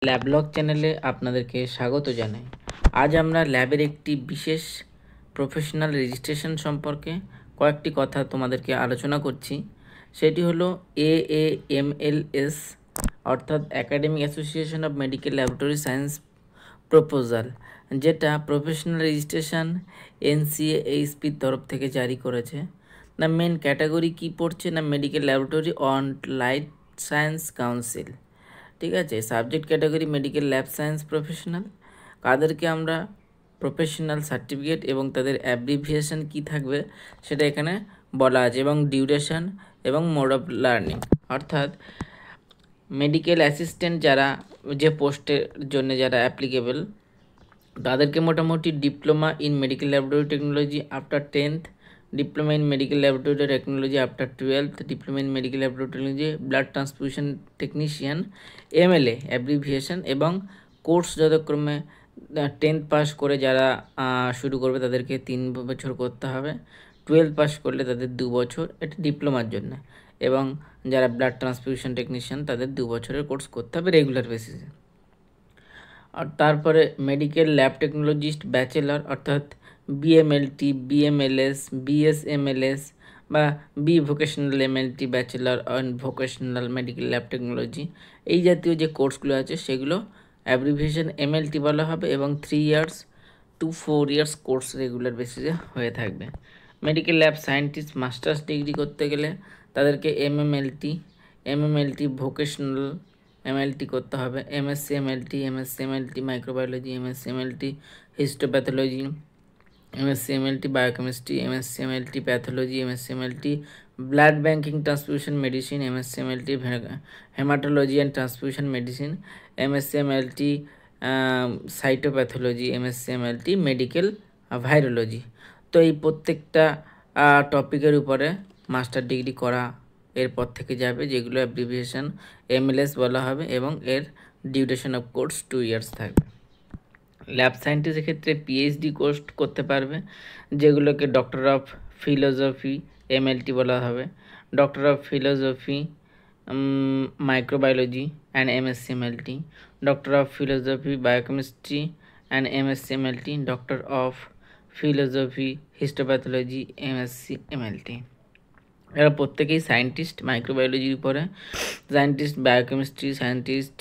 ল্যাবলগ চ্যানেলে আপনাদেরকে স্বাগত জানাই। আজ আমরা ল্যাবের একটি বিশেষ প্রফেশনাল রেজিস্ট্রেশন সম্পর্কে কয়েকটি কথা তোমাদেরকে আলোচনা করছি। সেটি হলো AAMLS অর্থাৎ academic association of medical laboratory science proposal, যেটা প্রফেশনাল রেজিস্ট্রেশন NCAHP তরফ থেকে জারি করেছে। না মেন ক্যাটাগরি কী পড়ছে না medical laboratory on life science council. ঠিক আছে, subject category medical lab science professional. কাদেরকে আমরা প্রফেশনাল সার্টিফিকেট এবং তাদের অ্যাব্রিভিয়েশন কি থাকবে সেটা এখানে বলা আছে, এবং ডিউরেশন এবং মোড অফ লার্নিং। অর্থাৎ মেডিকেল অ্যাসিস্ট্যান্ট যারা যে পোস্টের জন্য যারা অ্যাপ্লিকেবল তাদেরকে মোটামুটি diploma in medical laboratory technology after 10th, diploma in medical laboratory technology after 12th, diploma in medical laboratory technology blood transfusion technician MLA abbreviation, এবং কোর্স যথাক্রমে 10th পাস করে যারা শুরু করবে তাদেরকে 3 বছর করতে হবে, 12 পাস করলে তাদের 2 বছর, এটা ডিপ্লোমার জন্য, এবং যারা ব্লাড ট্রান্সফিউশন টেকনিশিয়ান তাদের 2 বছরের কোর্স করতে হবে রেগুলার বেসিসে। আর তারপরে মেডিকেল ল্যাব টেকনোলজিস্ট ব্যাচেলর অর্থাৎ BMLT, BMLS, BSMLS বা vocational MLT bachelor on vocational medical lab technology, এই জাতীয় যে কোর্সগুলো আছে সেগুলো অ্যাব্রিভিয়েশন MLT বলা হবে, এবং 3 years to 4 years course regular বেসিসে হয়ে থাকবে। Medical lab scientist masters degree করতে গেলে তাদেরকে MMLT ভোকেশনাল MLT করতে হবে, MSc MLT microbiology, MSc MLT histopathology, MSc MLT biochemistry, MSc MLT pathology, MSc MLT blood banking transfusion medicine, MSc MLT haematology and transfusion medicine, MSc MLT সাইটোপ্যাথোলজি, MSc MLT medical virology. তো এই প্রত্যেকটা টপিকের উপরে master degree করা এরপর থেকে যাবে, যেগুলো অ্যাব্রিভিয়েশন MLS বলা হবে, এবং এর ডিউরেশন অফ কোর্স 2 years থাকবে। ল্যাব সায়েন্টিস্টের ক্ষেত্রে PhD কোর্স করতে পারবে, যেগুলোকে ডক্টর অফ ফিলোসফি MLT বলা হবে, doctor of philosophy microbiology and MSc MLT, doctor of philosophy biochemistry and MSc MLT, doctor of philosophy histopathology MSc MLT। এরা প্রত্যেকেই scientist মাইক্রোবায়োলজির উপরে, scientist biochemistry, scientist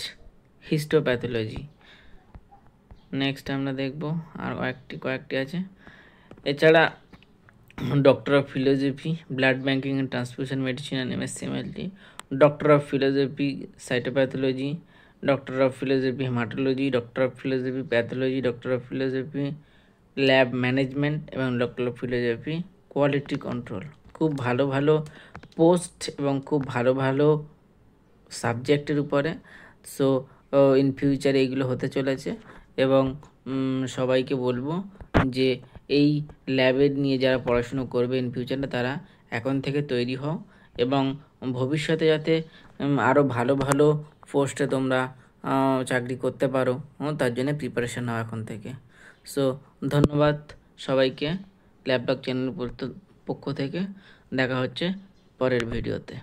histopathology. Next আমরা দেখব আর কয়েকটি আছে। এছাড়া doctor of philosophy blood banking and transfusion medicine and MSc MLT, doctor of philosophy cytopathology, doctor of philosophy haematology, doctor of philosophy pathology, doctor of philosophy lab management, এবং doctor of philosophy quality control. খুব ভালো ভালো post এবং খুব ভালো ভালো সাবজেক্টের উপরে। সো ইন ফিউচারে এইগুলো হতে চলেছে, এবং সবাইকে বলবো যে এই ল্যাবের নিয়ে যারা পড়াশুনো করবে ইন ফিউচারে তারা এখন থেকে তৈরি হও, এবং ভবিষ্যতে যাতে আরও ভালো ভালো পোস্টে তোমরা চাকরি করতে পারো, তার জন্য প্রিপারেশন নাও এখন থেকে। সো ধন্যবাদ সবাইকে ল্যাবলগ চ্যানেল পক্ষ থেকে। দেখা হচ্ছে পরের ভিডিওতে।